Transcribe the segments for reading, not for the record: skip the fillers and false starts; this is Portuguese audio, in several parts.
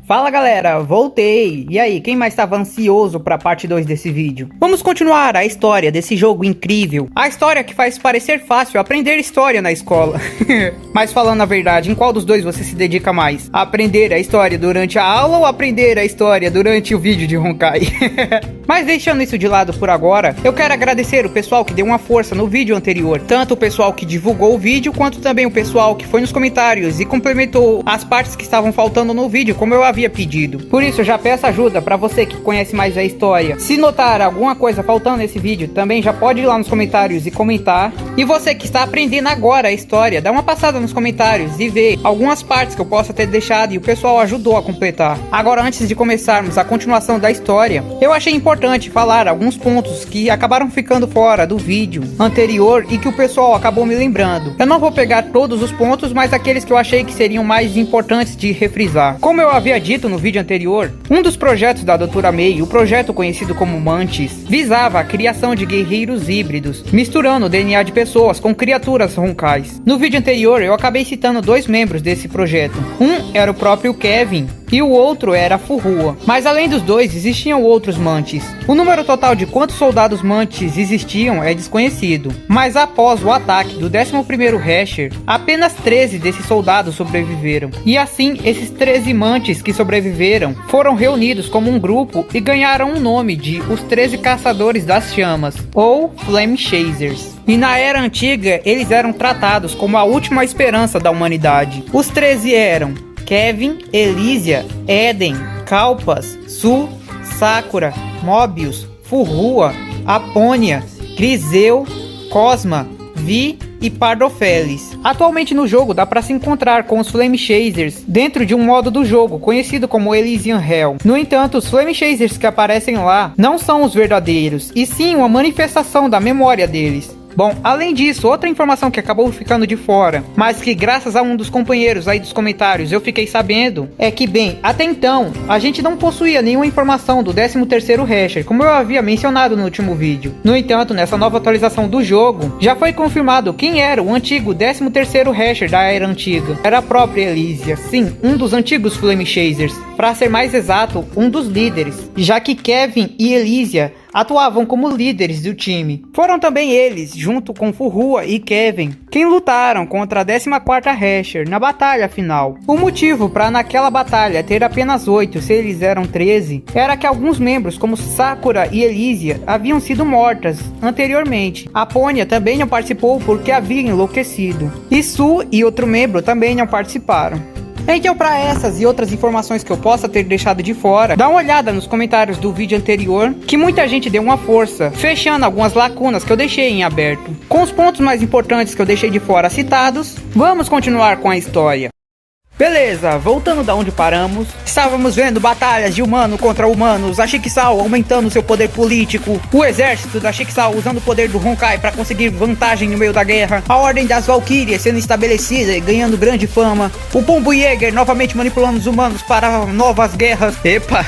Fala galera, voltei! E aí, quem mais estava ansioso para a parte 2 desse vídeo? Vamos continuar a história desse jogo incrível. A história que faz parecer fácil aprender história na escola. Mas falando a verdade, em qual dos dois você se dedica mais? A aprender a história durante a aula ou aprender a história durante o vídeo de Honkai? Mas deixando isso de lado por agora, eu quero agradecer o pessoal que deu uma força no vídeo anterior. Tanto o pessoal que divulgou o vídeo, quanto também o pessoal que foi nos comentários e complementou as partes que estavam faltando no vídeo, como eu havia pedido. Por isso, eu já peço ajuda para você que conhece mais a história. Se notar alguma coisa faltando nesse vídeo, também já pode ir lá nos comentários e comentar. E você que está aprendendo agora a história, dá uma passada nos comentários e vê algumas partes que eu possa ter deixado e o pessoal ajudou a completar. Agora, antes de começarmos a continuação da história, eu achei importante falar alguns pontos que acabaram ficando fora do vídeo anterior e que o pessoal acabou me lembrando. Eu não vou pegar todos os pontos, mas aqueles que eu achei que seriam mais importantes de refrisar. Como eu havia dito no vídeo anterior, um dos projetos da Dra. May, o projeto conhecido como Mantis, visava a criação de guerreiros híbridos, misturando o DNA de pessoas com criaturas Honkais. No vídeo anterior, eu acabei citando dois membros desse projeto. Um era o próprio Kevin, e o outro era a Furuha. Mas além dos dois, existiam outros Mantis. O número total de quantos soldados Mantis existiam é desconhecido. Mas após o ataque do 11º Rasher, apenas 13 desses soldados sobreviveram. E assim, esses 13 Mantis que sobreviveram foram reunidos como um grupo e ganharam o nome de os 13 Caçadores das Chamas, ou Flame Chasers. E na Era Antiga, eles eram tratados como a última esperança da humanidade. Os 13 eram Kevin, Elysia, Eden, Kalpas, Su, Sakura, Mobius, Furuha, Aponia, Griseu, Cosma, Vi e Pardofelis. Atualmente no jogo dá para se encontrar com os Flame Chasers dentro de um modo do jogo conhecido como Elysian Hell. No entanto, os Flame Chasers que aparecem lá não são os verdadeiros, e sim uma manifestação da memória deles. Bom, além disso, outra informação que acabou ficando de fora, mas que graças a um dos companheiros aí dos comentários eu fiquei sabendo, é que, bem, até então, a gente não possuía nenhuma informação do 13º Rasher, como eu havia mencionado no último vídeo. No entanto, nessa nova atualização do jogo, já foi confirmado quem era o antigo 13º Rasher da Era Antiga. Era a própria Elysia, sim, um dos antigos Flame Chasers. Para ser mais exato, um dos líderes, já que Kevin e Elysia atuavam como líderes do time. Foram também eles, junto com Furuha e Kevin, quem lutaram contra a 14ª Rasher na batalha final. O motivo para naquela batalha ter apenas 8 se eles eram 13, era que alguns membros como Sakura e Elysia haviam sido mortas anteriormente. Aponia também não participou porque havia enlouquecido. E Su e outro membro também não participaram. Então, para essas e outras informações que eu possa ter deixado de fora, dá uma olhada nos comentários do vídeo anterior, que muita gente deu uma força, fechando algumas lacunas que eu deixei em aberto. Com os pontos mais importantes que eu deixei de fora citados, vamos continuar com a história. Beleza, voltando da onde paramos, estávamos vendo batalhas de humano contra humanos, a Chixal aumentando seu poder político, o exército da Chixal usando o poder do Honkai para conseguir vantagem no meio da guerra, a Ordem das Valkyrias sendo estabelecida e ganhando grande fama, o Pombo Jäger novamente manipulando os humanos para novas guerras. Epa,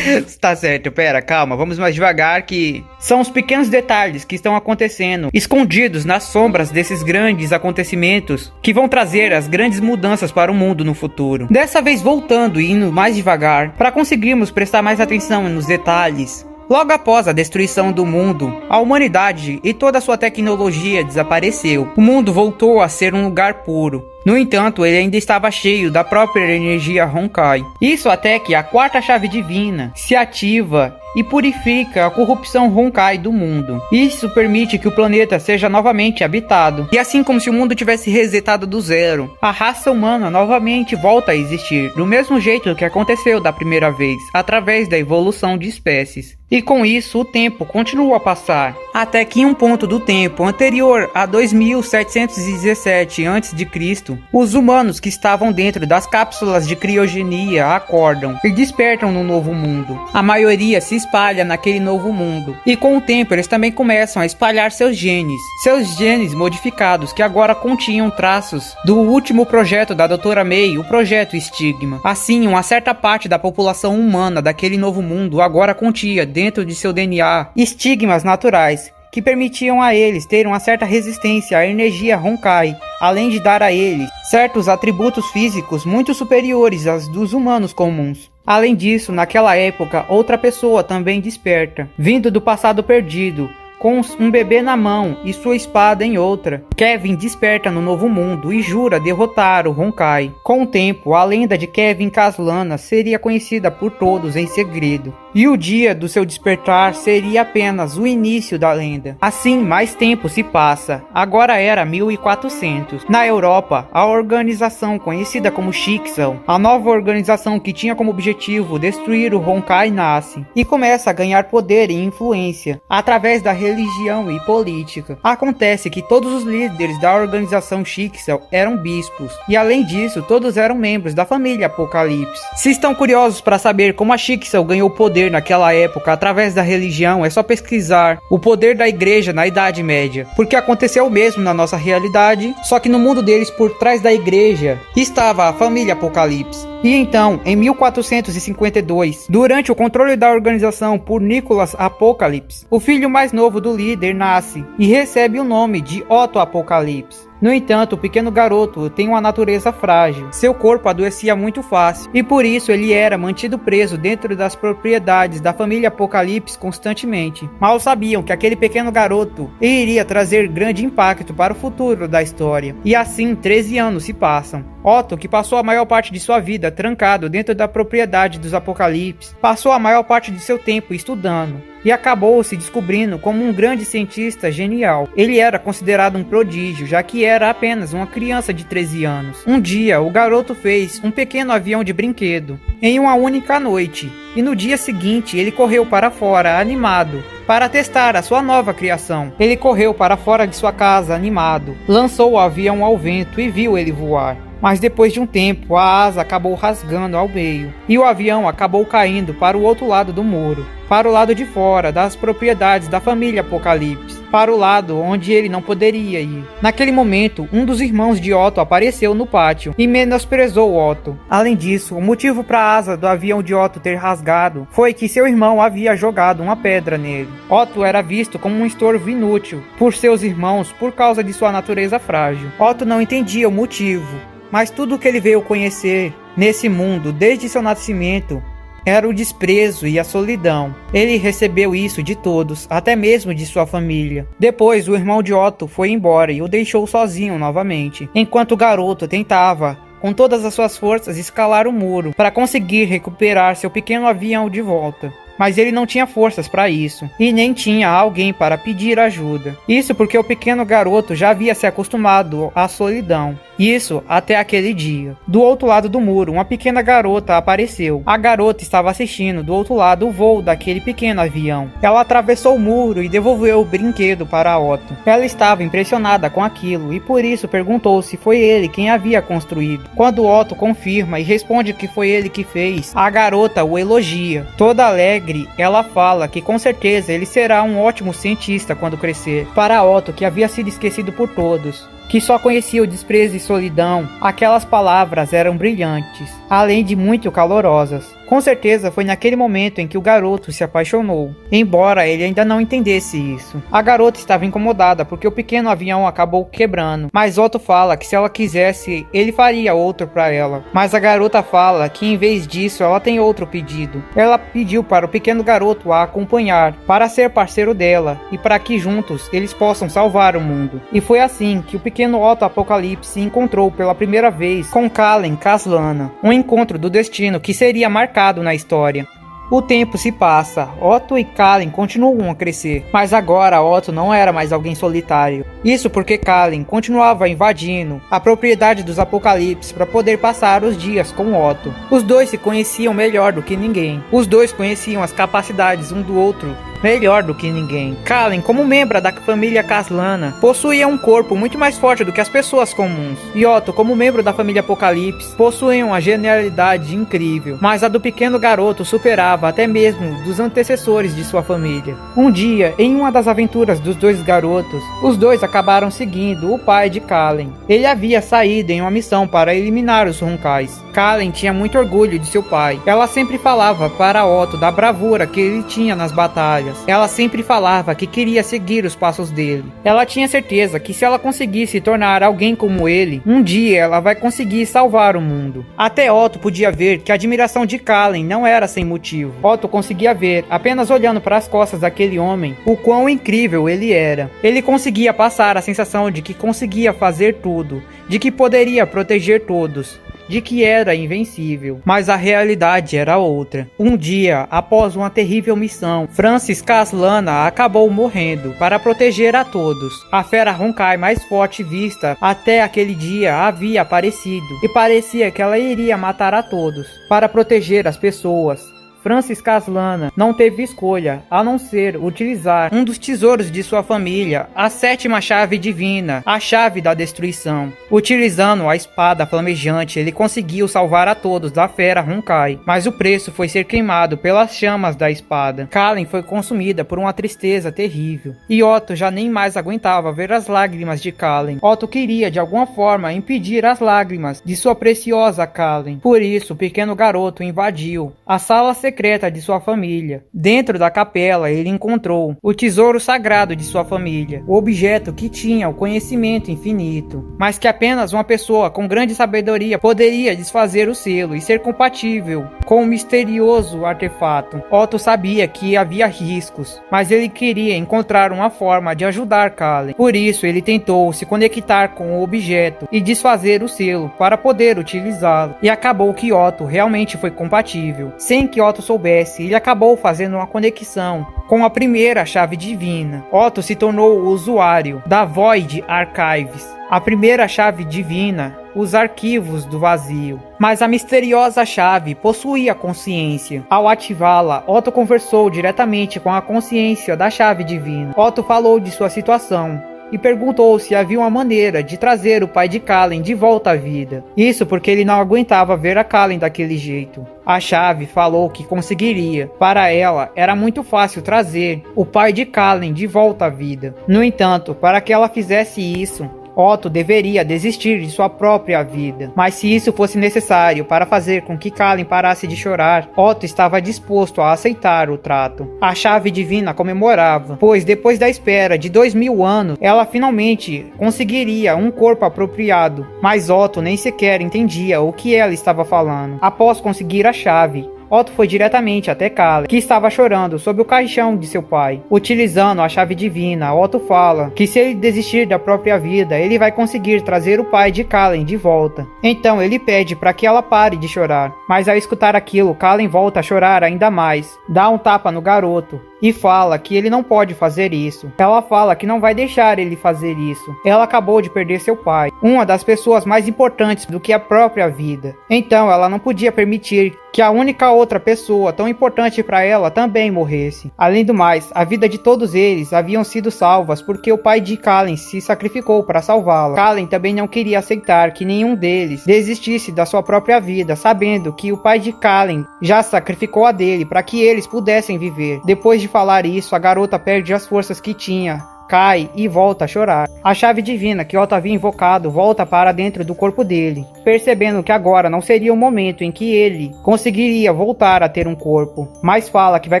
tá certo, pera, calma, vamos mais devagar que são os pequenos detalhes que estão acontecendo, escondidos nas sombras desses grandes acontecimentos que vão trazer as grandes mudanças para o mundo no futuro. Dessa vez voltando e indo mais devagar, para conseguirmos prestar mais atenção nos detalhes. Logo após a destruição do mundo, a humanidade e toda a sua tecnologia desapareceu. O mundo voltou a ser um lugar puro. No entanto, ele ainda estava cheio da própria energia Honkai. Isso até que a quarta chave divina se ativa e purifica a corrupção Honkai do mundo. Isso permite que o planeta seja novamente habitado. E assim como se o mundo tivesse resetado do zero, a raça humana novamente volta a existir, do mesmo jeito que aconteceu da primeira vez, através da evolução de espécies. E com isso, o tempo continua a passar, até que em um ponto do tempo anterior a 2717 a.C., os humanos que estavam dentro das cápsulas de criogenia acordam e despertam no novo mundo. A maioria se espalha naquele novo mundo, e com o tempo eles também começam a espalhar seus genes modificados que agora continham traços do último projeto da Dra. May, o projeto Estigma. Assim, uma certa parte da população humana daquele novo mundo agora continha dentro de seu DNA estigmas naturais que permitiam a eles ter uma certa resistência à energia Honkai, além de dar a eles certos atributos físicos muito superiores aos dos humanos comuns. Além disso, naquela época, outra pessoa também desperta, vindo do passado perdido, com um bebê na mão e sua espada em outra. Kevin desperta no novo mundo e jura derrotar o Honkai. Com o tempo, a lenda de Kevin Caslana seria conhecida por todos em segredo. E o dia do seu despertar seria apenas o início da lenda. Assim, mais tempo se passa. Agora era 1400. Na Europa, a organização conhecida como Shixel, a nova organização que tinha como objetivo destruir o Honkai, nasce e começa a ganhar poder e influência através da religião e política. Acontece que todos os líderes da organização Shixel eram bispos, e além disso, todos eram membros da família Apocalipse. Se estão curiosos para saber como a Shixel ganhou poder naquela época através da religião, é só pesquisar o poder da igreja na Idade Média, porque aconteceu o mesmo na nossa realidade, só que no mundo deles, por trás da igreja, estava a família Apocalipse. E então, em 1452, durante o controle da organização por Nicholas Apocalypse, o filho mais novo do líder nasce e recebe o nome de Otto Apocalipse. No entanto, o pequeno garoto tem uma natureza frágil, seu corpo adoecia muito fácil, e por isso ele era mantido preso dentro das propriedades da família Apocalipse constantemente. Mal sabiam que aquele pequeno garoto iria trazer grande impacto para o futuro da história. E assim, 13 anos se passam. Otto, que passou a maior parte de sua vida trancado dentro da propriedade dos Apocalipse, passou a maior parte de seu tempo estudando e acabou se descobrindo como um grande cientista genial. Ele era considerado um prodígio, já que era apenas uma criança de 13 anos. Um dia, o garoto fez um pequeno avião de brinquedo em uma única noite, e no dia seguinte ele correu para fora animado para testar a sua nova criação. Ele correu para fora de sua casa animado, lançou o avião ao vento e viu ele voar. Mas depois de um tempo, a asa acabou rasgando ao meio, e o avião acabou caindo para o outro lado do muro, para o lado de fora das propriedades da família Apocalipse, para o lado onde ele não poderia ir. Naquele momento, um dos irmãos de Otto apareceu no pátio e menosprezou Otto. Além disso, o motivo para a asa do avião de Otto ter rasgado foi que seu irmão havia jogado uma pedra nele. Otto era visto como um estorvo inútil por seus irmãos por causa de sua natureza frágil. Otto não entendia o motivo, mas tudo o que ele veio conhecer nesse mundo desde seu nascimento era o desprezo e a solidão. Ele recebeu isso de todos, até mesmo de sua família. Depois, o irmão de Otto foi embora e o deixou sozinho novamente, enquanto o garoto tentava, com todas as suas forças, escalar o muro para conseguir recuperar seu pequeno avião de volta. Mas ele não tinha forças para isso, e nem tinha alguém para pedir ajuda. Isso porque o pequeno garoto já havia se acostumado à solidão. Isso até aquele dia. Do outro lado do muro, uma pequena garota apareceu. A garota estava assistindo do outro lado o voo daquele pequeno avião. Ela atravessou o muro e devolveu o brinquedo para Otto. Ela estava impressionada com aquilo e por isso perguntou se foi ele quem havia construído. Quando Otto confirma e responde que foi ele que fez, a garota o elogia. Toda alegre, ela fala que com certeza ele será um ótimo cientista quando crescer. Para Otto, que havia sido esquecido por todos, que só conhecia o desprezo e solidão, aquelas palavras eram brilhantes, além de muito calorosas. Com certeza foi naquele momento em que o garoto se apaixonou, embora ele ainda não entendesse isso. A garota estava incomodada porque o pequeno avião acabou quebrando, mas Otto fala que se ela quisesse, ele faria outro para ela. Mas a garota fala que em vez disso ela tem outro pedido. Ela pediu para o pequeno garoto a acompanhar, para ser parceiro dela e para que juntos eles possam salvar o mundo. E foi assim que o pequeno Otto Apocalipse se encontrou pela primeira vez com Kalen Caslana, um encontro do destino que seria marcado na história. O tempo se passa, Otto e Kalen continuam a crescer, mas agora Otto não era mais alguém solitário. Isso porque Kalen continuava invadindo a propriedade dos Apocalipse para poder passar os dias com Otto. Os dois se conheciam melhor do que ninguém. Os dois conheciam as capacidades um do outro melhor do que ninguém. Kalen, como membro da família Caslana, possuía um corpo muito mais forte do que as pessoas comuns. E Otto, como membro da família Apocalipse, possuía uma genialidade incrível, mas a do pequeno garoto superava até mesmo dos antecessores de sua família. Um dia, em uma das aventuras dos dois garotos, os dois acabaram seguindo o pai de Kalen. Ele havia saído em uma missão para eliminar os Honkais. Kalen tinha muito orgulho de seu pai. Ela sempre falava para Otto da bravura que ele tinha nas batalhas. batalhas. Ela sempre falava que queria seguir os passos dele. Ela tinha certeza que se ela conseguisse tornar alguém como ele, um dia ela vai conseguir salvar o mundo. Até Otto podia ver que a admiração de Kallen não era sem motivo. Otto conseguia ver, apenas olhando para as costas daquele homem, o quão incrível ele era. Ele conseguia passar a sensação de que conseguia fazer tudo, de que poderia proteger todos, de que era invencível. Mas a realidade era outra. Um dia, após uma terrível missão, Francis Caslana acabou morrendo para proteger a todos. A fera Honkai mais forte vista até aquele dia havia aparecido, e parecia que ela iria matar a todos para proteger as pessoas. Francis Caslana não teve escolha a não ser utilizar um dos tesouros de sua família, a sétima chave divina, a chave da destruição. Utilizando a espada flamejante, ele conseguiu salvar a todos da fera Honkai, mas o preço foi ser queimado pelas chamas da espada. Kallen foi consumida por uma tristeza terrível, e Otto já nem mais aguentava ver as lágrimas de Kallen. Otto queria de alguma forma impedir as lágrimas de sua preciosa Kallen. Por isso, o pequeno garoto invadiu a sala secreta de sua família. Dentro da capela, ele encontrou o tesouro sagrado de sua família, o objeto que tinha o conhecimento infinito, mas que apenas uma pessoa com grande sabedoria poderia desfazer o selo e ser compatível com o misterioso artefato. Otto sabia que havia riscos, mas ele queria encontrar uma forma de ajudar Kallen. Por isso, ele tentou se conectar com o objeto e desfazer o selo para poder utilizá-lo. E acabou que Otto realmente foi compatível. Sem que Otto soubesse, ele acabou fazendo uma conexão com a primeira chave divina. Otto se tornou o usuário da Void Archives, a primeira chave divina, os arquivos do vazio. Mas a misteriosa chave possuía consciência. Ao ativá-la, Otto conversou diretamente com a consciência da chave divina. Otto falou de sua situação e perguntou se havia uma maneira de trazer o pai de Kallen de volta à vida. Isso porque ele não aguentava ver a Kallen daquele jeito. A chave falou que conseguiria. Para ela, era muito fácil trazer o pai de Kallen de volta à vida. No entanto, para que ela fizesse isso, Otto deveria desistir de sua própria vida. Mas se isso fosse necessário para fazer com que Kallen parasse de chorar, Otto estava disposto a aceitar o trato. A chave divina comemorava, pois depois da espera de 2000 anos, ela finalmente conseguiria um corpo apropriado. Mas Otto nem sequer entendia o que ela estava falando. Após conseguir a chave, Otto foi diretamente até Kallen, que estava chorando sob o caixão de seu pai. Utilizando a chave divina, Otto fala que se ele desistir da própria vida, ele vai conseguir trazer o pai de Kallen de volta. Então ele pede para que ela pare de chorar. Mas ao escutar aquilo, Kallen volta a chorar ainda mais. Dá um tapa no garoto e fala que ele não pode fazer isso. Ela fala que não vai deixar ele fazer isso. Ela acabou de perder seu pai, uma das pessoas mais importantes do que a própria vida. Então ela não podia permitir que a única outra pessoa tão importante para ela também morresse. Além do mais, a vida de todos eles haviam sido salvas porque o pai de Kallen se sacrificou para salvá-la. Kallen também não queria aceitar que nenhum deles desistisse da sua própria vida, sabendo que o pai de Kallen já sacrificou a dele para que eles pudessem viver. Depois de falar isso, a garota perde as forças que tinha, cai e volta a chorar. A chave divina que Otto havia invocado volta para dentro do corpo dele, percebendo que agora não seria o momento em que ele conseguiria voltar a ter um corpo, mas fala que vai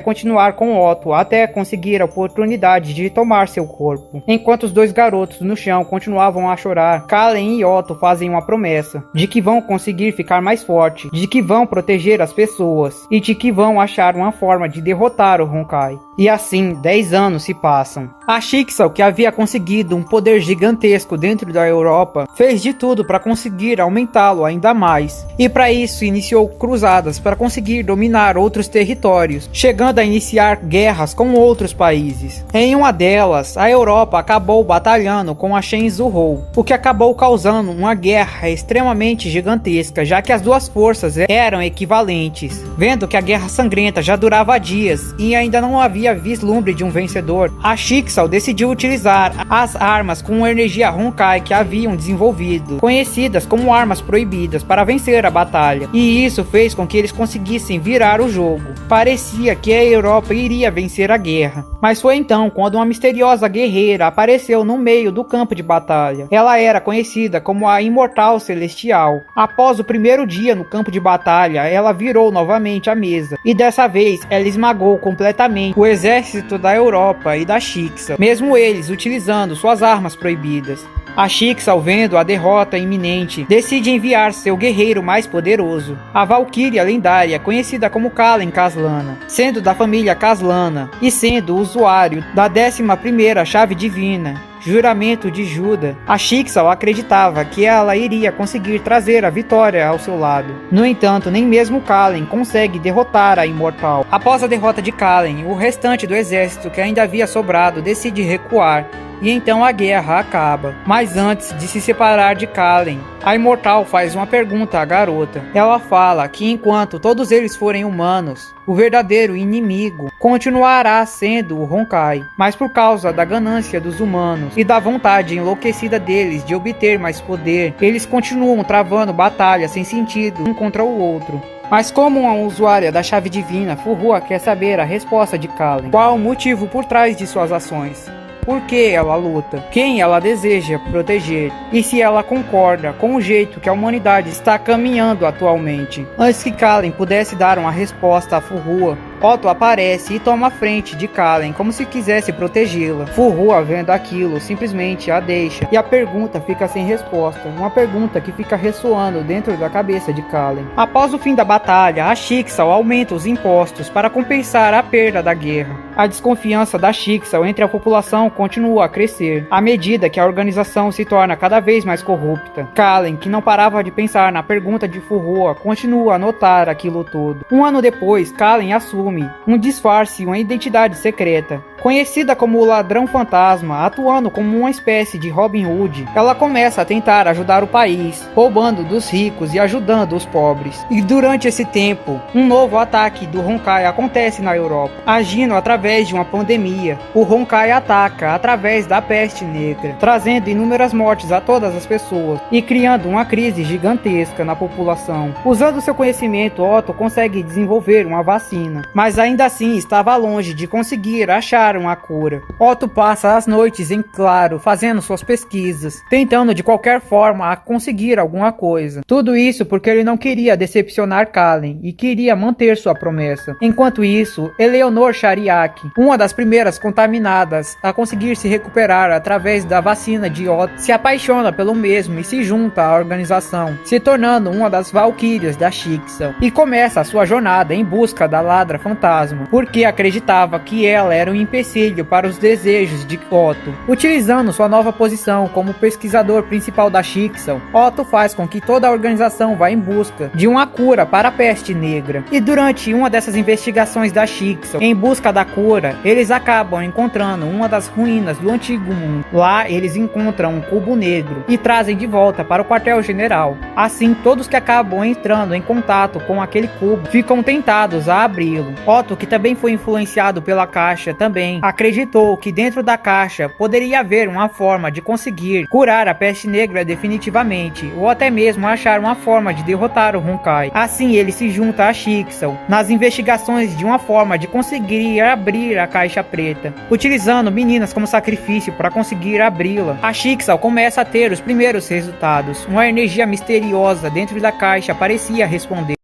continuar com Otto até conseguir a oportunidade de tomar seu corpo. Enquanto os dois garotos no chão continuavam a chorar, Kallen e Otto fazem uma promessa de que vão conseguir ficar mais forte, de que vão proteger as pessoas e de que vão achar uma forma de derrotar o Honkai. E assim, 10 anos se passam. A Schicksal, que havia conseguido um poder gigantesco dentro da Europa, fez de tudo para conseguir aumentá-lo ainda mais. E para isso iniciou cruzadas para conseguir dominar outros territórios, chegando a iniciar guerras com outros países. Em uma delas, a Europa acabou batalhando com a Shen Zhuhou, o que acabou causando uma guerra extremamente gigantesca, já que as duas forças eram equivalentes. Vendo que a guerra sangrenta já durava dias e ainda não havia vislumbre de um vencedor, a Schicksal decidiu utilizar as armas com energia Honkai que haviam desenvolvido, conhecidas como armas proibidas, para vencer a batalha. E isso fez com que eles conseguissem virar o jogo. Parecia que a Europa iria vencer a guerra, mas foi então quando uma misteriosa guerreira apareceu no meio do campo de batalha. Ela era conhecida como a Imortal Celestial. Após o primeiro dia no campo de batalha, ela virou novamente a mesa, e dessa vez ela esmagou completamente o exército da Europa e da Shixal, mesmo eles utilizando suas armas proibidas. A Shixal, vendo a derrota iminente, decide enviar seu guerreiro mais poderoso, a Valquíria lendária, conhecida como Kalen Kaslana, sendo da família Kaslana e sendo o usuário da 11ª chave divina, Juramento de Juda. A Shixal acreditava que ela iria conseguir trazer a vitória ao seu lado. No entanto, nem mesmo Kalen consegue derrotar a Imortal. Após a derrota de Kalen, o restante do exército que ainda havia sobrado decide recuar, e então a guerra acaba. Mas antes de se separar de Kalen, a Imortal faz uma pergunta à garota. Ela fala que enquanto todos eles forem humanos, o verdadeiro inimigo continuará sendo o Honkai, mas por causa da ganância dos humanos e da vontade enlouquecida deles de obter mais poder, eles continuam travando batalhas sem sentido um contra o outro. Mas como uma usuária da chave divina, Furuha quer saber a resposta de Kalen. Qual o motivo por trás de suas ações? Por que ela luta? Quem ela deseja proteger? E se ela concorda com o jeito que a humanidade está caminhando atualmente? Antes que Kalen pudesse dar uma resposta a Furuha, Otto aparece e toma a frente de Kalen como se quisesse protegê-la. Furuha, vendo aquilo, simplesmente a deixa e a pergunta fica sem resposta, uma pergunta que fica ressoando dentro da cabeça de Kalen. Após o fim da batalha, a Shixal aumenta os impostos para compensar a perda da guerra. A desconfiança da Shixal entre a população continua a crescer, à medida que a organização se torna cada vez mais corrupta. Kalen, que não parava de pensar na pergunta de Furuha, continua a notar aquilo tudo. Um ano depois, Kalen assume um disfarce e uma identidade secreta. Conhecida como o Ladrão Fantasma, atuando como uma espécie de Robin Hood, ela começa a tentar ajudar o país, roubando dos ricos e ajudando os pobres. E durante esse tempo, um novo ataque do Honkai acontece na Europa. Agindo através de uma pandemia, o Honkai ataca através da peste negra, trazendo inúmeras mortes a todas as pessoas e criando uma crise gigantesca na população. Usando seu conhecimento, Otto consegue desenvolver uma vacina, mas ainda assim estava longe de conseguir achar uma cura. Otto passa as noites em claro, fazendo suas pesquisas, tentando de qualquer forma a conseguir alguma coisa. Tudo isso porque ele não queria decepcionar Kalen e queria manter sua promessa. Enquanto isso, Eleonor Shariak, uma das primeiras contaminadas a conseguir se recuperar através da vacina de Otto, se apaixona pelo mesmo e se junta à organização, se tornando uma das Valquírias da Shixal, e começa a sua jornada em busca da Ladra Fantasma, porque acreditava que ela era um empecilho para os desejos de Otto. Utilizando sua nova posição como pesquisador principal da Shixal, Otto faz com que toda a organização vá em busca de uma cura para a peste negra. E durante uma dessas investigações da Shixal, em busca da cura, eles acabam encontrando uma das ruínas do antigo mundo. Lá, eles encontram um cubo negro e trazem de volta para o quartel-general. Assim, todos que acabam entrando em contato com aquele cubo ficam tentados a abri-lo. Otto, que também foi influenciado pela caixa, também acreditou que dentro da caixa poderia haver uma forma de conseguir curar a peste negra definitivamente, ou até mesmo achar uma forma de derrotar o Honkai. Assim, ele se junta a Shixal nas investigações de uma forma de conseguir abrir a caixa preta, utilizando meninas como sacrifício para conseguir abri-la. A Shixal começa a ter os primeiros resultados. Uma energia misteriosa dentro da caixa parecia responder.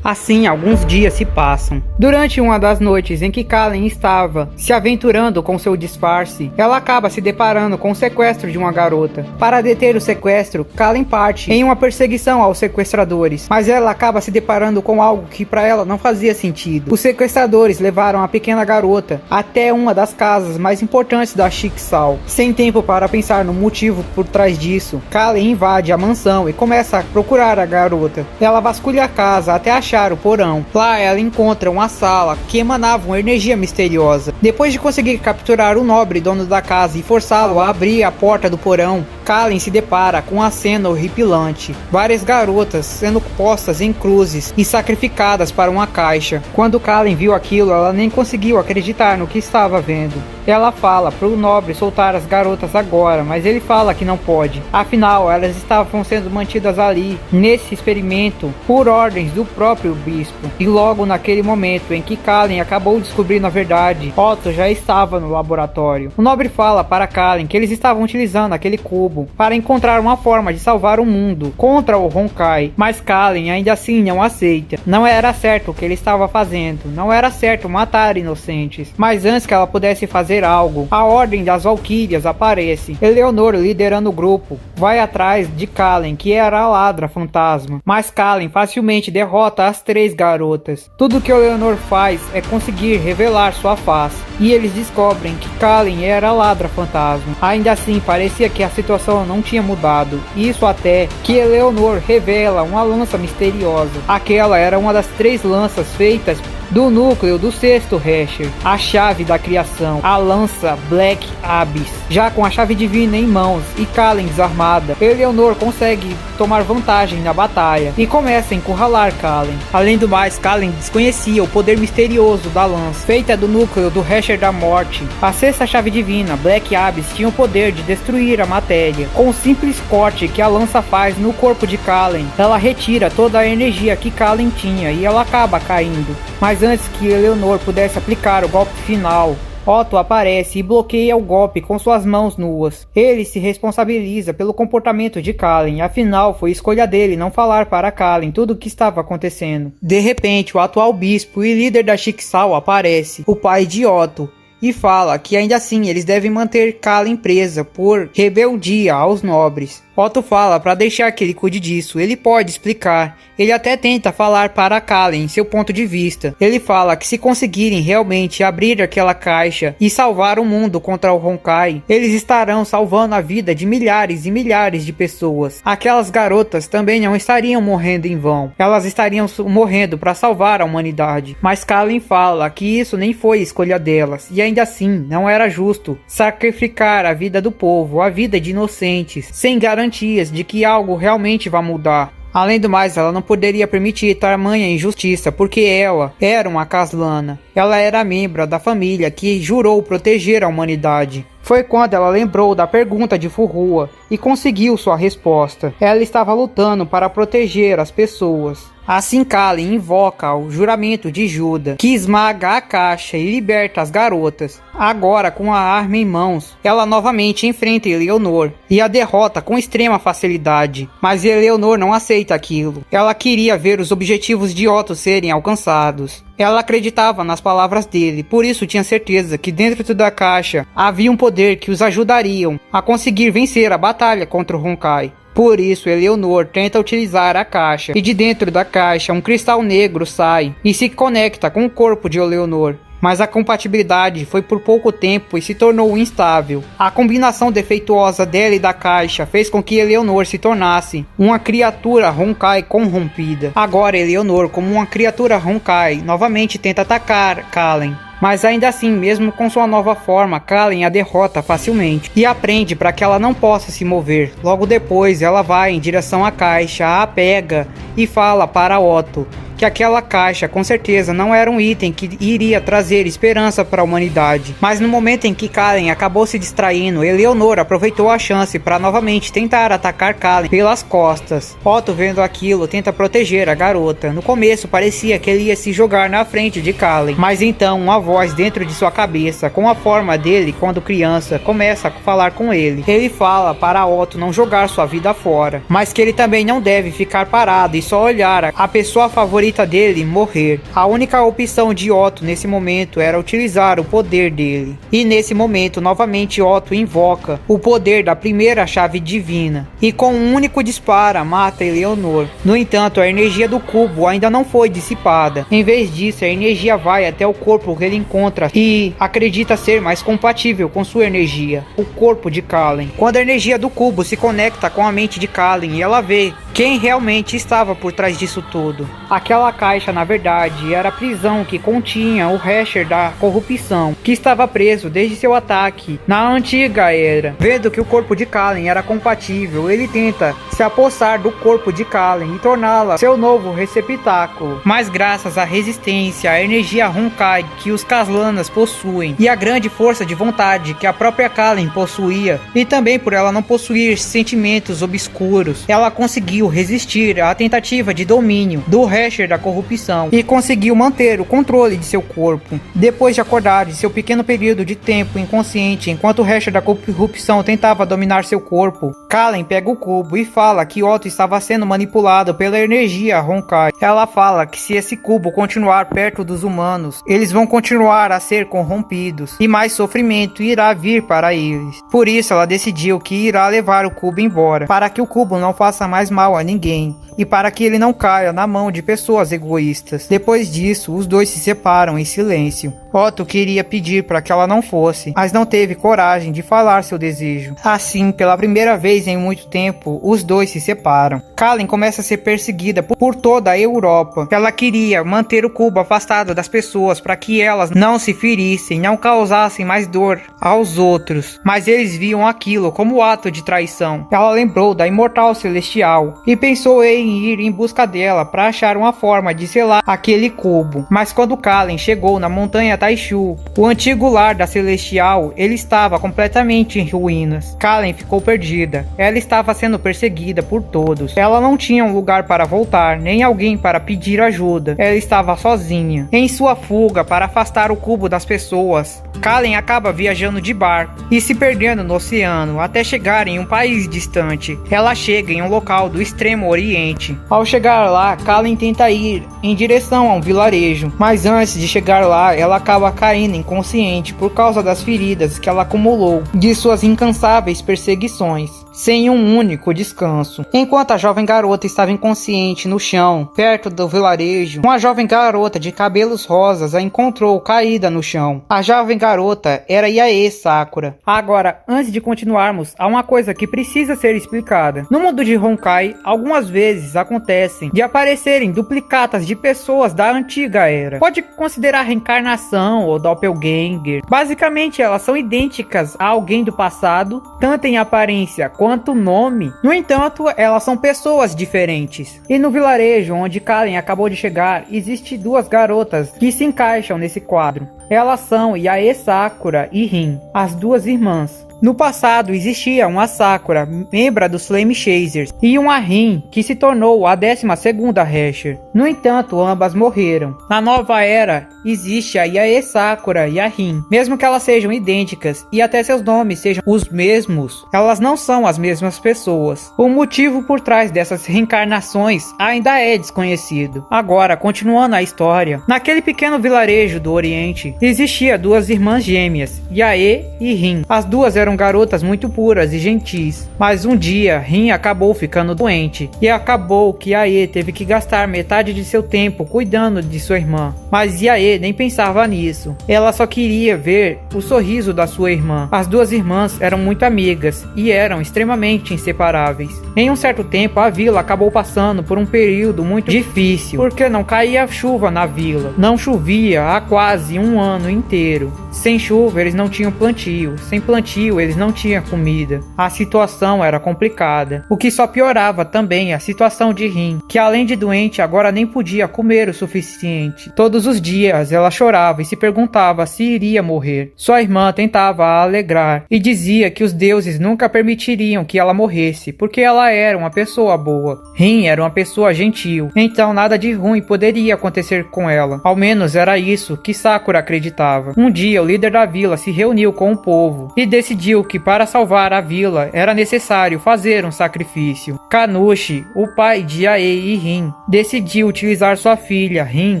Assim, alguns dias se passam. Durante uma das noites em que Kalen estava se aventurando com seu disfarce, ela acaba se deparando com o sequestro de uma garota. Para deter o sequestro, Kalen parte em uma perseguição aos sequestradores, mas ela acaba se deparando com algo que para ela não fazia sentido. Os sequestradores levaram a pequena garota até uma das casas mais importantes da Shixal. Sem tempo para pensar no motivo por trás disso, Kalen invade a mansão e começa a procurar a garota. Ela vasculha a casa até achar o porão. Lá ela encontra uma sala que emanava uma energia misteriosa. Depois de conseguir capturar o nobre dono da casa e forçá-lo a abrir a porta do porão, Kalen se depara com uma cena horripilante. Várias garotas sendo postas em cruzes e sacrificadas para uma caixa. Quando Kalen viu aquilo, ela nem conseguiu acreditar no que estava vendo. Ela fala para o nobre soltar as garotas agora, mas ele fala que não pode. Afinal, elas estavam sendo mantidas ali, nesse experimento, por ordens do próprio bispo. E logo naquele momento em que Kalen acabou descobrindo a verdade, Otto já estava no laboratório. O nobre fala para Kalen que eles estavam utilizando aquele cubo cubo para encontrar uma forma de salvar o mundo contra o Honkai, mas Kallen ainda assim não aceita. Não era certo o que ele estava fazendo, não era certo matar inocentes, mas antes que ela pudesse fazer algo, a Ordem das Valquírias aparece. Eleanor, liderando o grupo, vai atrás de Kallen, que era a ladra fantasma, mas Kallen facilmente derrota as 3 garotas. Tudo que Eleanor faz é conseguir revelar sua face, e eles descobrem que Kallen era a ladra fantasma. Ainda assim, parecia que a situação não tinha mudado, isso até que Eleanor revela uma lança misteriosa. Aquela era uma das 3 lanças feitas do núcleo do 6º Hesher, a chave da criação, a lança Black Abyss. Já com a chave divina em mãos e Kallen desarmada, Eleanor consegue tomar vantagem na batalha e começa a encurralar Kallen. Além do mais, Kallen desconhecia o poder misterioso da lança, feita do núcleo do Hesher da morte. A 6ª chave divina, Black Abyss, tinha o poder de destruir a matéria. Com o simples corte que a lança faz no corpo de Kallen, ela retira toda a energia que Kallen tinha e ela acaba caindo. Mas antes que Eleanor pudesse aplicar o golpe final, Otto aparece e bloqueia o golpe com suas mãos nuas. Ele se responsabiliza pelo comportamento de Kallen, afinal foi escolha dele não falar para Kallen tudo o que estava acontecendo. De repente, o atual bispo e líder da Schicksal aparece, o pai de Otto, e fala que ainda assim eles devem manter Kallen presa por rebeldia aos nobres. Otto fala para deixar que ele cuide disso, ele pode explicar. Ele até tenta falar para Kallen seu ponto de vista. Ele fala que se conseguirem realmente abrir aquela caixa e salvar o mundo contra o Honkai, eles estarão salvando a vida de milhares e milhares de pessoas. Aquelas garotas também não estariam morrendo em vão. Elas estariam morrendo para salvar a humanidade. Mas Kallen fala que isso nem foi escolha delas. E ainda assim, não era justo sacrificar a vida do povo, a vida de inocentes, sem garantias de que algo realmente vai mudar. Além do mais, ela não poderia permitir tamanha injustiça, porque ela era uma Caslana. Ela era membro da família que jurou proteger a humanidade. Foi quando ela lembrou da pergunta de Furrua e conseguiu sua resposta. Ela estava lutando para proteger as pessoas. Assim Kallen invoca o juramento de Juda, que esmaga a caixa e liberta as garotas. Agora, com a arma em mãos, ela novamente enfrenta Eleanor e a derrota com extrema facilidade. Mas Eleanor não aceita aquilo. Ela queria ver os objetivos de Otto serem alcançados. Ela acreditava nas palavras dele, por isso tinha certeza que dentro da caixa havia um poder que os ajudariam a conseguir vencer a batalha contra o Honkai. Por isso, Eleanor tenta utilizar a caixa, e de dentro da caixa um cristal negro sai e se conecta com o corpo de Eleanor. Mas a compatibilidade foi por pouco tempo e se tornou instável. A combinação defeituosa dela e da caixa fez com que Eleanor se tornasse uma criatura Honkai corrompida. Agora Eleanor, como uma criatura Honkai, novamente tenta atacar Kallen. Mas ainda assim, mesmo com sua nova forma, Kallen a derrota facilmente e aprende para que ela não possa se mover. Logo depois, ela vai em direção à caixa, a pega e fala para Otto que aquela caixa com certeza não era um item que iria trazer esperança para a humanidade. Mas no momento em que Kallen acabou se distraindo, Eleanor aproveitou a chance para novamente tentar atacar Kallen pelas costas. Otto, vendo aquilo, tenta proteger a garota. No começo parecia que ele ia se jogar na frente de Kallen, mas então uma voz dentro de sua cabeça, com a forma dele quando criança, começa a falar com ele. Ele fala para Otto não jogar sua vida fora, mas que ele também não deve ficar parado e só olhar a pessoa favorita dele morrer. A única opção de Otto nesse momento era utilizar o poder dele. E nesse momento, novamente Otto invoca o poder da primeira chave divina. E com um único disparo, mata Eleanor. No entanto, a energia do cubo ainda não foi dissipada. Em vez disso, a energia vai até o corpo que ele encontra e acredita ser mais compatível com sua energia, o corpo de Kallen. Quando a energia do cubo se conecta com a mente de Kallen, ela vê quem realmente estava por trás disso tudo. Aquela caixa, na verdade, era a prisão que continha o Hesher da corrupção, que estava preso desde seu ataque na antiga era. Vendo que o corpo de Kallen era compatível, ele tenta se apossar do corpo de Kallen e torná-la seu novo receptáculo. Mas graças à resistência, à energia Honkai que os Caslanas possuem, e à grande força de vontade que a própria Kallen possuía, e também por ela não possuir sentimentos obscuros, ela conseguiu resistir à tentativa de domínio do Hesher Hersher da corrupção e conseguiu manter o controle de seu corpo. Depois de acordar de seu pequeno período de tempo inconsciente enquanto o Hersher da corrupção tentava dominar seu corpo, Kallen pega o cubo e fala que Otto estava sendo manipulado pela energia Honkai. Ela fala que se esse cubo continuar perto dos humanos, eles vão continuar a ser corrompidos e mais sofrimento irá vir para eles. Por isso ela decidiu que irá levar o cubo embora, para que o cubo não faça mais mal a ninguém e para que ele não caia na mão de pessoas egoístas. Depois disso, os dois se separam em silêncio. Otto queria pedir para que ela não fosse, mas não teve coragem de falar seu desejo. Assim, pela primeira vez em muito tempo, os dois se separam. Kallen começa a ser perseguida por toda a Europa. Ela queria manter o cubo afastado das pessoas para que elas não se ferissem, não causassem mais dor aos outros, mas eles viam aquilo como ato de traição. Ela lembrou da imortal celestial e pensou em ir em busca dela para achar uma forma de selar aquele cubo. Mas quando Kallen chegou na montanha Taishu, o antigo lar da celestial, ele estava completamente em ruínas. Kallen ficou perdida. Ela estava sendo perseguida por todos. Ela não tinha um lugar para voltar, nem alguém para pedir ajuda. Ela estava sozinha. Em sua fuga para afastar o cubo das pessoas, Kallen acaba viajando de barco e se perdendo no oceano até chegar em um país distante. Ela chega em um local do extremo oriente. Ao chegar lá, Kallen tenta ir em direção a um vilarejo, mas antes de chegar lá, ela acaba caindo inconsciente por causa das feridas que ela acumulou de suas incansáveis perseguições, sem um único descanso. Enquanto a jovem garota estava inconsciente no chão, perto do vilarejo, uma jovem garota de cabelos rosas a encontrou caída no chão. A jovem garota era Yae Sakura. Agora, antes de continuarmos, há uma coisa que precisa ser explicada. No mundo de Honkai, algumas vezes acontecem de aparecerem duplicatas de pessoas da antiga era. Pode considerar reencarnação ou doppelganger. Basicamente, elas são idênticas a alguém do passado, tanto em aparência quanto nome. No entanto, elas são pessoas diferentes. E no vilarejo onde Kallen acabou de chegar, existem duas garotas que se encaixam nesse quadro. Elas são Yae Sakura e Rin, as duas irmãs. No passado existia uma Sakura, membro dos Flame Chasers, e uma Rin, que se tornou a 12ª Hersher. No entanto, ambas morreram. Na nova era, existe a Yae Sakura e a Rin. Mesmo que elas sejam idênticas e até seus nomes sejam os mesmos, elas não são as mesmas pessoas. O motivo por trás dessas reencarnações ainda é desconhecido. Agora, continuando a história, naquele pequeno vilarejo do Oriente, existia duas irmãs gêmeas, Yae e Rin. As duas eram garotas muito puras e gentis, mas um dia Rin acabou ficando doente e acabou que Yae teve que gastar metade de seu tempo cuidando de sua irmã. Mas Yae nem pensava nisso. Ela só queria ver o sorriso da sua irmã. As duas irmãs eram muito amigas e eram extremamente inseparáveis. Em um certo tempo, a vila acabou passando por um período muito difícil, porque não caía chuva na vila. Não chovia há quase um ano inteiro. Sem chuva, eles não tinham plantio. Sem plantio, eles não tinham comida. A situação era complicada, o que só piorava também a situação de Rin, que além de doente, agora nem podia comer o suficiente. Todos os dias ela chorava e se perguntava se iria morrer. Sua irmã tentava a alegrar e dizia que os deuses nunca permitiriam que ela morresse, porque ela era uma pessoa boa. Rin era uma pessoa gentil, então nada de ruim poderia acontecer com ela. Ao menos era isso que Sakura acreditava. Um dia o líder da vila se reuniu com o povo e decidiu que para salvar a vila era necessário fazer um sacrifício. Kanushi, o pai de Yae e Rin, decidiu utilizar sua filha Rin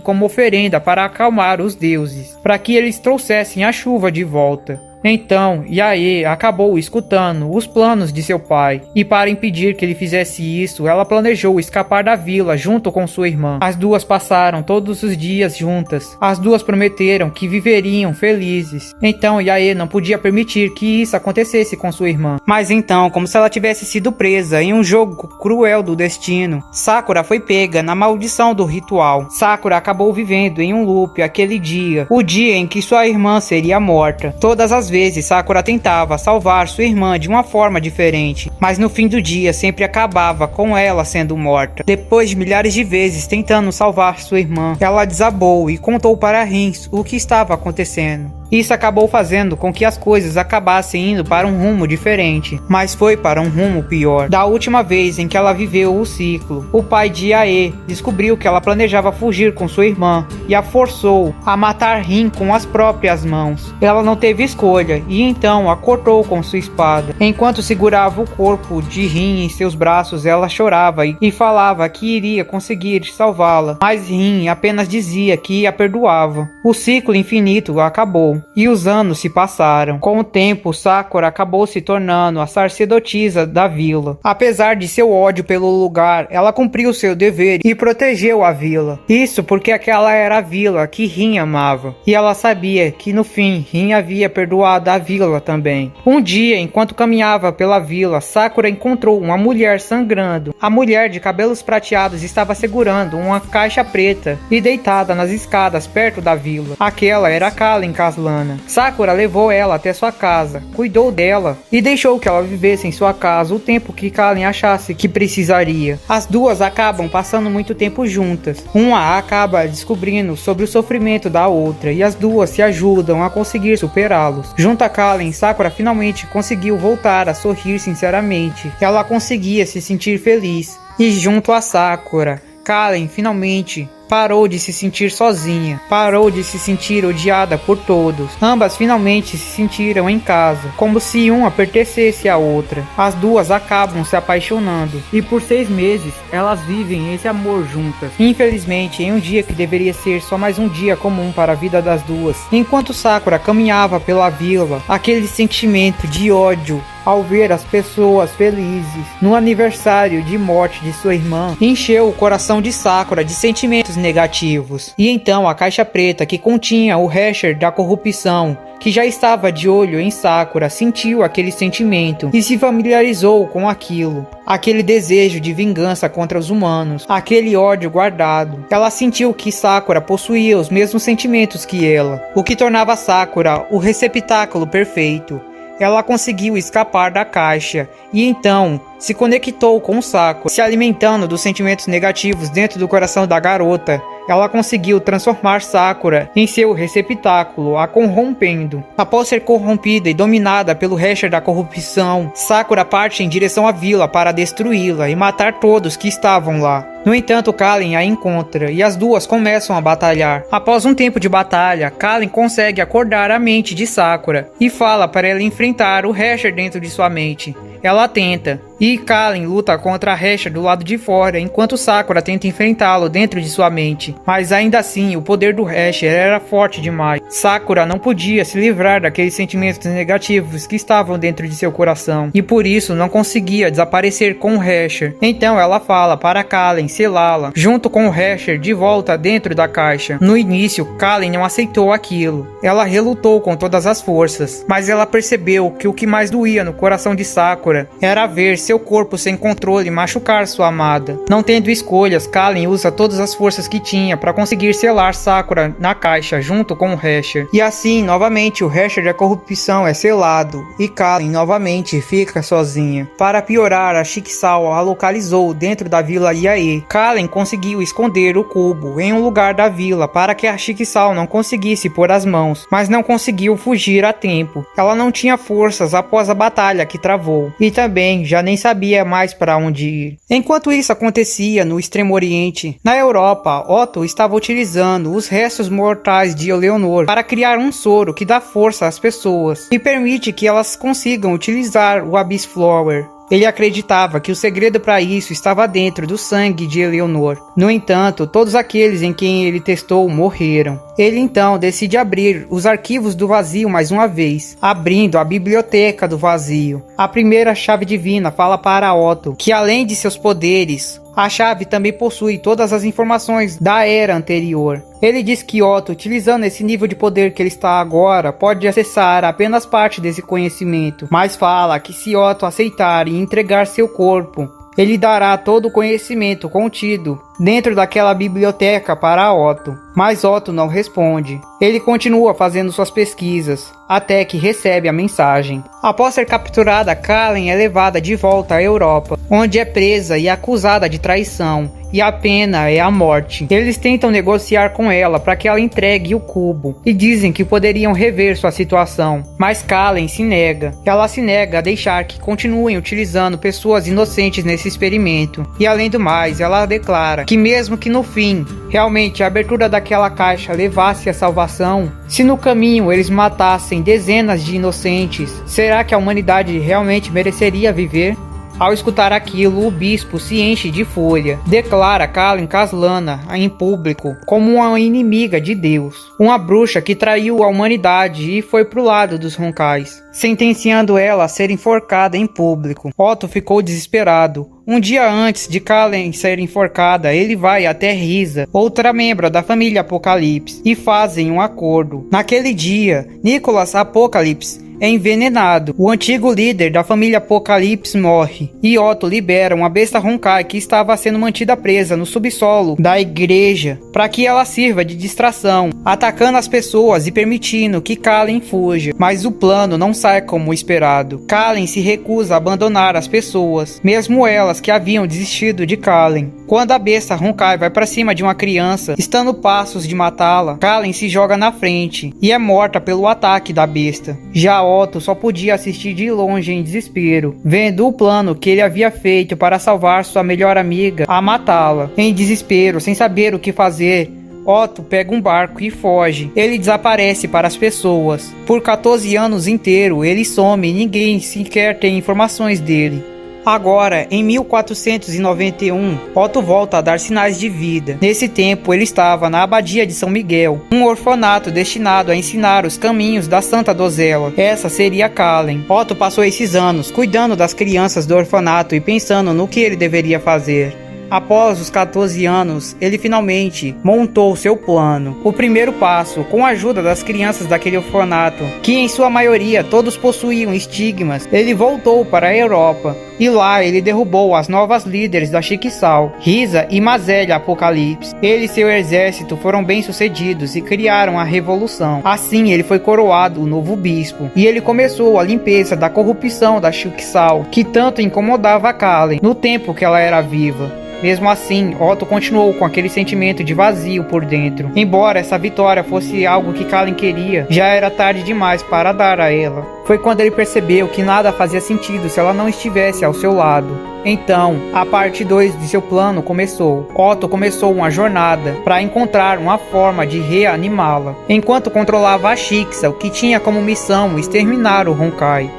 como oferenda para acalmar os deuses, para que eles trouxessem a chuva de volta. Então, Yae acabou escutando os planos de seu pai, e para impedir que ele fizesse isso, ela planejou escapar da vila junto com sua irmã. As duas passaram todos os dias juntas. As duas prometeram que viveriam felizes. Então, Yae não podia permitir que isso acontecesse com sua irmã. Mas então, como se ela tivesse sido presa em um jogo cruel do destino, Sakura foi pega na maldição do ritual. Sakura acabou vivendo em um loop aquele dia, o dia em que sua irmã seria morta. Todas as vezes Sakura tentava salvar sua irmã de uma forma diferente, mas no fim do dia sempre acabava com ela sendo morta. Depois de milhares de vezes tentando salvar sua irmã, ela desabou e contou para Rin o que estava acontecendo. Isso acabou fazendo com que as coisas acabassem indo para um rumo diferente, mas foi para um rumo pior. Da última vez em que ela viveu o ciclo, o pai de Yae descobriu que ela planejava fugir com sua irmã e a forçou a matar Rin com as próprias mãos. Ela não teve escolha e então a cortou com sua espada. Enquanto segurava o corpo de Rin em seus braços, ela chorava e falava que iria conseguir salvá-la, mas Rin apenas dizia que a perdoava. O ciclo infinito acabou e os anos se passaram. Com o tempo, Sakura acabou se tornando a sacerdotisa da vila. Apesar de seu ódio pelo lugar, ela cumpriu seu dever e protegeu a vila. Isso porque aquela era a vila que Rin amava. E ela sabia que no fim, Rin havia perdoado a vila também. Um dia, enquanto caminhava pela vila, Sakura encontrou uma mulher sangrando. A mulher de cabelos prateados estava segurando uma caixa preta e deitada nas escadas perto da vila. Aquela era Kallen Kaslana. Sakura levou ela até sua casa, cuidou dela e deixou que ela vivesse em sua casa o tempo que Kallen achasse que precisaria. As duas acabam passando muito tempo juntas. Uma acaba descobrindo sobre o sofrimento da outra e as duas se ajudam a conseguir superá-los. Junto a Kallen, Sakura finalmente conseguiu voltar a sorrir sinceramente. Ela conseguia se sentir feliz. E junto a Sakura, Kallen finalmente parou de se sentir sozinha, parou de se sentir odiada por todos. Ambas finalmente se sentiram em casa, como se uma pertencesse à outra. As duas acabam se apaixonando e por 6 meses elas vivem esse amor juntas. Infelizmente, em um dia que deveria ser só mais um dia comum para a vida das duas, enquanto Sakura caminhava pela vila, aquele sentimento de ódio ao ver as pessoas felizes no aniversário de morte de sua irmã encheu o coração de Sakura de sentimentos negativos. E então a caixa preta que continha o Hasher da corrupção, que já estava de olho em Sakura, sentiu aquele sentimento e se familiarizou com aquilo. Aquele desejo de vingança contra os humanos, aquele ódio guardado. Ela sentiu que Sakura possuía os mesmos sentimentos que ela, o que tornava Sakura o receptáculo perfeito. Ela conseguiu escapar da caixa e então se conectou com o Sakura, se alimentando dos sentimentos negativos dentro do coração da garota. Ela conseguiu transformar Sakura em seu receptáculo, a corrompendo. Após ser corrompida e dominada pelo Hasher da corrupção, Sakura parte em direção à vila para destruí-la e matar todos que estavam lá. No entanto, Kallen a encontra e as duas começam a batalhar. Após um tempo de batalha, Kallen consegue acordar a mente de Sakura e fala para ela enfrentar o Hasher dentro de sua mente. Ela tenta, e Kallen luta contra a Hasher do lado de fora, enquanto Sakura tenta enfrentá-lo dentro de sua mente. Mas ainda assim, o poder do Hasher era forte demais. Sakura não podia se livrar daqueles sentimentos negativos que estavam dentro de seu coração, e por isso não conseguia desaparecer com o Hasher. Então ela fala para Kallen selá-la, junto com o Hasher de volta dentro da caixa. No início, Kallen não aceitou aquilo. Ela relutou com todas as forças, mas ela percebeu que o que mais doía no coração de Sakura era ver seu corpo sem controle machucar sua amada. Não tendo escolhas, Kallen usa todas as forças que tinha para conseguir selar Sakura na caixa junto com o Hasher. E assim, novamente, o Hasher da corrupção é selado e Kallen novamente fica sozinha. Para piorar, a Chikisao a localizou dentro da vila Yae. Kallen conseguiu esconder o cubo em um lugar da vila para que a Chikisao não conseguisse pôr as mãos, mas não conseguiu fugir a tempo. Ela não tinha forças após a batalha que travou. E também já nem sabia mais para onde ir. Enquanto isso acontecia no Extremo Oriente, na Europa, Otto estava utilizando os restos mortais de Eleanor para criar um soro que dá força às pessoas e permite que elas consigam utilizar o Abyss Flower. Ele acreditava que o segredo para isso estava dentro do sangue de Eleanor. No entanto, todos aqueles em quem ele testou morreram. Ele então decide abrir os arquivos do vazio mais uma vez, abrindo a biblioteca do vazio. A primeira chave divina fala para Otto que além de seus poderes, a chave também possui todas as informações da era anterior. Ele diz que Otto, utilizando esse nível de poder que ele está agora, pode acessar apenas parte desse conhecimento, mas fala que se Otto aceitar e entregar seu corpo, ele dará todo o conhecimento contido dentro daquela biblioteca para Otto, mas Otto não responde. Ele continua fazendo suas pesquisas, até que recebe a mensagem. Após ser capturada, Kallen é levada de volta à Europa, onde é presa e acusada de traição, e a pena é a morte. Eles tentam negociar com ela para que ela entregue o cubo, e dizem que poderiam rever sua situação, mas Kallen se nega. Ela se nega a deixar que continuem utilizando pessoas inocentes nesse experimento, e além do mais, ela declara que mesmo que no fim, realmente a abertura daquela caixa levasse à salvação, se no caminho eles matassem dezenas de inocentes, será que a humanidade realmente mereceria viver? Ao escutar aquilo, o bispo se enche de fúria. Declara Kallen Kaslana em público como uma inimiga de Deus, uma bruxa que traiu a humanidade e foi pro lado dos Honkais, sentenciando ela a ser enforcada em público. Otto ficou desesperado. Um dia antes de Kallen ser enforcada, ele vai até Risa, outra membro da família Apocalipse, e fazem um acordo. Naquele dia, Nicholas Apocalipse é envenenado. O antigo líder da família Apocalipse morre, e Otto libera uma besta Honkai que estava sendo mantida presa no subsolo da igreja, para que ela sirva de distração, atacando as pessoas e permitindo que Kallen fuja. Mas o plano não sai como esperado. Kallen se recusa a abandonar as pessoas, mesmo elas que haviam desistido de Kallen. Quando a besta Honkai vai para cima de uma criança, estando passos de matá-la, Kallen se joga na frente e é morta pelo ataque da besta. Já Otto só podia assistir de longe em desespero, vendo o plano que ele havia feito para salvar sua melhor amiga a matá-la. Em desespero, sem saber o que fazer, Otto pega um barco e foge. Ele desaparece para as pessoas. Por 14 anos inteiro, ele some e ninguém sequer tem informações dele. Agora, em 1491, Otto volta a dar sinais de vida. Nesse tempo, ele estava na Abadia de São Miguel, um orfanato destinado a ensinar os caminhos da Santa Donzela. Essa seria Kallen. Otto passou esses anos cuidando das crianças do orfanato e pensando no que ele deveria fazer. Após os 14 anos, ele finalmente montou seu plano. O primeiro passo, com a ajuda das crianças daquele orfanato, que em sua maioria todos possuíam estigmas, ele voltou para a Europa. E lá ele derrubou as novas líderes da Chicxal, Risa e Mazélia Apocalipse. Ele e seu exército foram bem-sucedidos e criaram a revolução. Assim ele foi coroado o novo bispo, e ele começou a limpeza da corrupção da Chicxal, que tanto incomodava Kallen no tempo que ela era viva. Mesmo assim, Otto continuou com aquele sentimento de vazio por dentro. Embora essa vitória fosse algo que Kallen queria, já era tarde demais para dar a ela. Foi quando ele percebeu que nada fazia sentido se ela não estivesse ao seu lado. Então, a parte 2 de seu plano começou. Otto começou uma jornada para encontrar uma forma de reanimá-la, enquanto controlava a Chicxal, que tinha como missão exterminar o Honkai.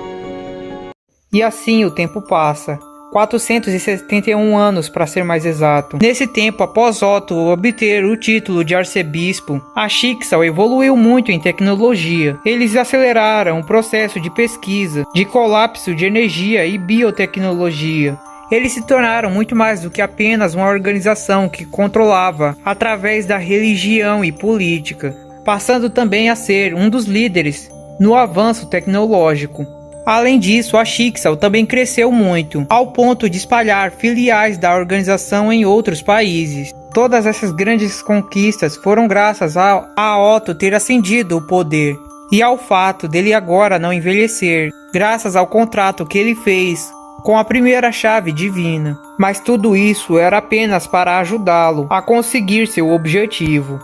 E assim o tempo passa. 471 anos para ser mais exato. Nesse tempo, após Otto obter o título de arcebispo, a Chicxal evoluiu muito em tecnologia. Eles aceleraram o processo de pesquisa, de colapso de energia e biotecnologia. Eles se tornaram muito mais do que apenas uma organização que controlava através da religião e política, passando também a ser um dos líderes no avanço tecnológico. Além disso, a Chicxal também cresceu muito, ao ponto de espalhar filiais da organização em outros países. Todas essas grandes conquistas foram graças a Otto ter ascendido o poder, e ao fato dele agora não envelhecer, graças ao contrato que ele fez com a primeira chave divina. Mas tudo isso era apenas para ajudá-lo a conseguir seu objetivo.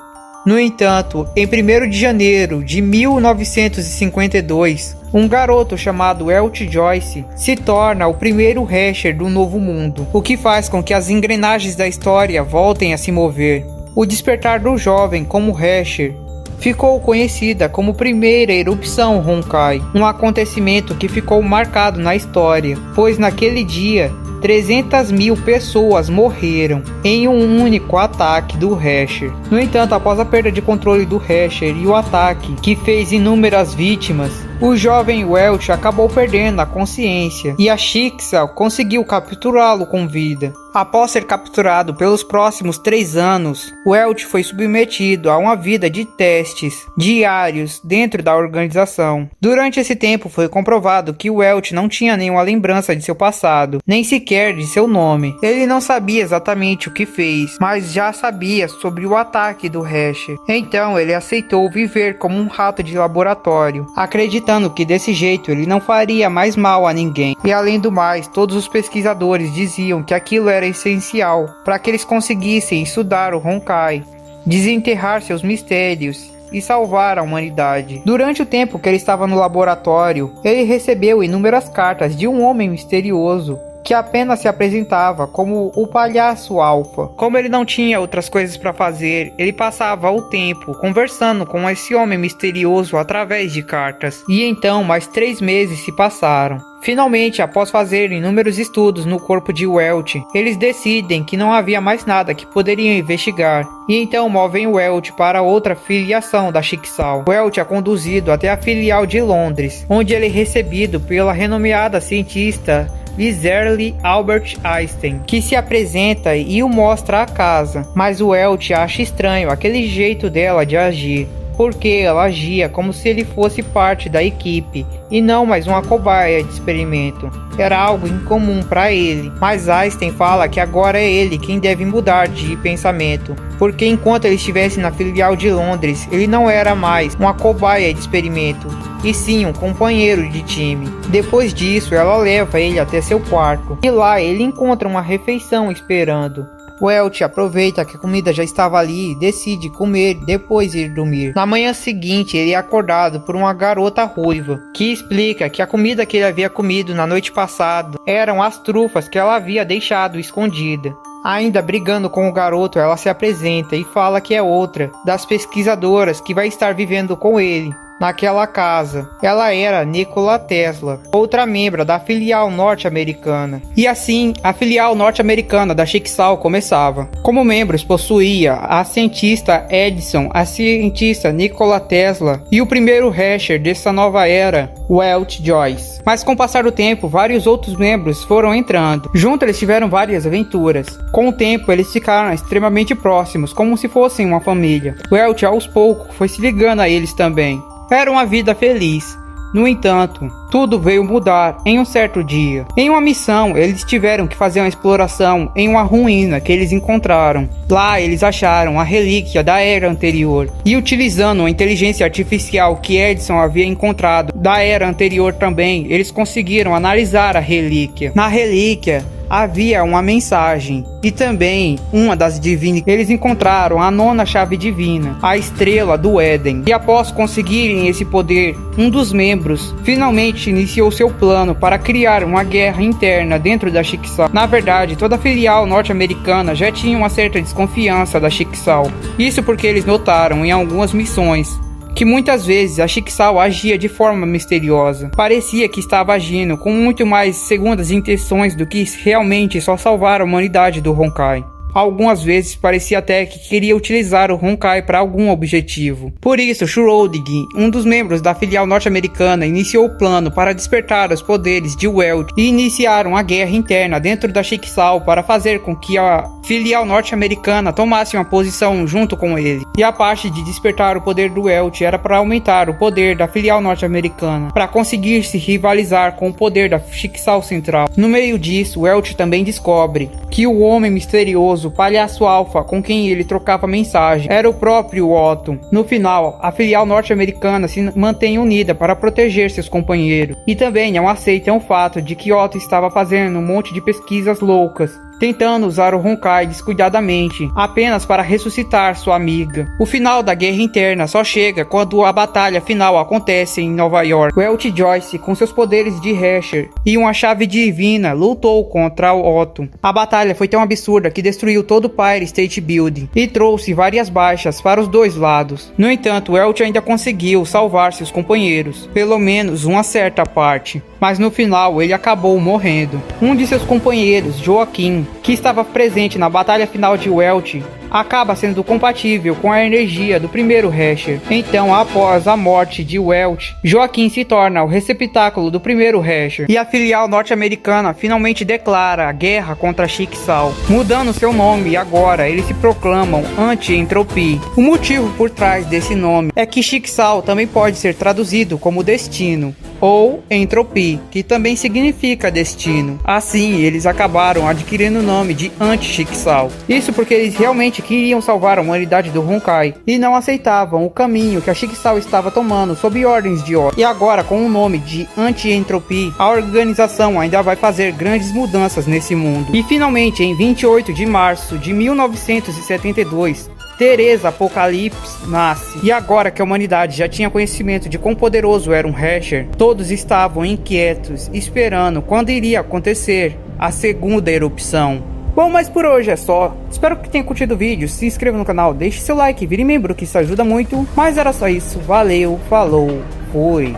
No entanto, em 1º de janeiro de 1952, um garoto chamado Elch Joyce se torna o primeiro Hasher do Novo Mundo, o que faz com que as engrenagens da história voltem a se mover. O despertar do jovem como Hasher ficou conhecida como primeira erupção Honkai, um acontecimento que ficou marcado na história, pois naquele dia 300.000 pessoas morreram em um único ataque do Hasher. No entanto, após a perda de controle do Hasher e o ataque que fez inúmeras vítimas, O jovem Welch acabou perdendo a consciência e a Jigsaw conseguiu capturá-lo com vida. Após ser capturado pelos próximos 3 anos, Welch foi submetido a uma vida de testes diários dentro da organização. Durante esse tempo foi comprovado que Welch não tinha nenhuma lembrança de seu passado, nem sequer de seu nome. Ele não sabia exatamente o que fez, mas já sabia sobre o ataque do Rasher. Então ele aceitou viver como um rato de laboratório, acreditando que desse jeito ele não faria mais mal a ninguém. E além do mais, todos os pesquisadores diziam que aquilo era essencial para que eles conseguissem estudar o Honkai, desenterrar seus mistérios e salvar a humanidade. Durante o tempo que ele estava no laboratório, ele recebeu inúmeras cartas de um homem misterioso que apenas se apresentava como o palhaço Alpha. Como ele não tinha outras coisas para fazer, ele passava o tempo conversando com esse homem misterioso através de cartas. E então mais 3 meses se passaram. Finalmente, após fazer inúmeros estudos no corpo de Welch, eles decidem que não havia mais nada que poderiam investigar, e então movem Welch para outra filiação da Jigsaw. Welch é conduzido até a filial de Londres, onde ele é recebido pela renomeada cientista Lizzie Albert Einstein, que se apresenta e o mostra a casa, mas o Welch acha estranho aquele jeito dela de agir, porque ela agia como se ele fosse parte da equipe e não mais uma cobaia de experimento. Era algo incomum para ele, mas Einstein fala que agora é ele quem deve mudar de pensamento, porque enquanto ele estivesse na filial de Londres, ele não era mais uma cobaia de experimento, e sim um companheiro de time. Depois disso, ela leva ele até seu quarto, e lá ele encontra uma refeição esperando. Welch aproveita que a comida já estava ali e decide comer e depois ir dormir. Na manhã seguinte, ele é acordado por uma garota ruiva, que explica que a comida que ele havia comido na noite passada eram as trufas que ela havia deixado escondida. Ainda brigando com o garoto, ela se apresenta e fala que é outra das pesquisadoras que vai estar vivendo com ele naquela casa. Ela era Nikola Tesla, outra membro da filial norte-americana. E assim, a filial norte-americana da Jigsaw começava. Como membros possuía a cientista Edison, a cientista Nikola Tesla e o primeiro Rasher dessa nova era, Welch Joyce. Mas com o passar do tempo, vários outros membros foram entrando. Juntos eles tiveram várias aventuras. Com o tempo, eles ficaram extremamente próximos, como se fossem uma família. Welch aos poucos foi se ligando a eles também. Era uma vida feliz. No entanto, tudo veio mudar em um certo dia. Em uma missão, eles tiveram que fazer uma exploração em uma ruína que eles encontraram. Lá, eles acharam a relíquia da era anterior. E utilizando a inteligência artificial que Edison havia encontrado da era anterior também, eles conseguiram analisar a relíquia. Na relíquia, havia uma mensagem e também uma das divinas. Eles encontraram a 9ª chave divina, a estrela do Éden. E após conseguirem esse poder, um dos membros finalmente iniciou seu plano para criar uma guerra interna dentro da Jigsaw. Na verdade, toda a filial norte-americana já tinha uma certa desconfiança da Jigsaw. Isso porque eles notaram em algumas missões que muitas vezes a Jigsaw agia de forma misteriosa. Parecia que estava agindo com muito mais segundas intenções do que realmente só salvar a humanidade do Honkai. Algumas vezes parecia até que queria utilizar o Honkai para algum objetivo. Por isso, Schrödinger, um dos membros da filial norte-americana, iniciou o plano para despertar os poderes de Welch e iniciar uma guerra interna dentro da Jigsaw para fazer com que a filial norte-americana tomasse uma posição junto com ele. E a parte de despertar o poder do Welch era para aumentar o poder da filial norte-americana, para conseguir se rivalizar com o poder da Jigsaw central. No meio disso, Welch também descobre que o homem misterioso, o palhaço Alpha com quem ele trocava mensagem, era o próprio Otto. No final, a filial norte-americana se mantém unida para proteger seus companheiros, e também não aceitam o fato de que Otto estava fazendo um monte de pesquisas loucas, tentando usar o Honkai descuidadamente, apenas para ressuscitar sua amiga. O final da guerra interna só chega quando a batalha final acontece em Nova York. Welch Joyce, com seus poderes de Rasher e uma chave divina, lutou contra o Otto. A batalha foi tão absurda que destruiu todo o Empire State Building e trouxe várias baixas para os dois lados. No entanto, Welch ainda conseguiu salvar seus companheiros, pelo menos uma certa parte, mas no final ele acabou morrendo. Um de seus companheiros, Joaquim, que estava presente na batalha final de Welch, acaba sendo compatível com a energia do primeiro Rasher. Então, após a morte de Welch, Joaquim se torna o receptáculo do primeiro Rasher, e a filial norte-americana finalmente declara a guerra contra Chicxul, mudando seu nome, e agora eles se proclamam Anti-Entropy. O motivo por trás desse nome é que Chicxul também pode ser traduzido como destino, ou Entropy, que também significa destino. Assim, eles acabaram adquirindo o nome de Anti-Chicxul. Isso porque eles realmente queriam salvar a humanidade do Honkai e não aceitavam o caminho que a Chicxul estava tomando sob ordens de Ori. E agora, com o nome de Anti-Entropy, a organização ainda vai fazer grandes mudanças nesse mundo. E finalmente, em 28 de março de 1972, Teresa Apocalipse nasce. E agora que a humanidade já tinha conhecimento de quão poderoso era um Rasher, todos estavam inquietos, esperando quando iria acontecer a segunda erupção. Bom, mas por hoje é só. Espero que tenha curtido o vídeo, se inscreva no canal, deixe seu like, vire membro que isso ajuda muito. Mas era só isso, valeu, falou, fui.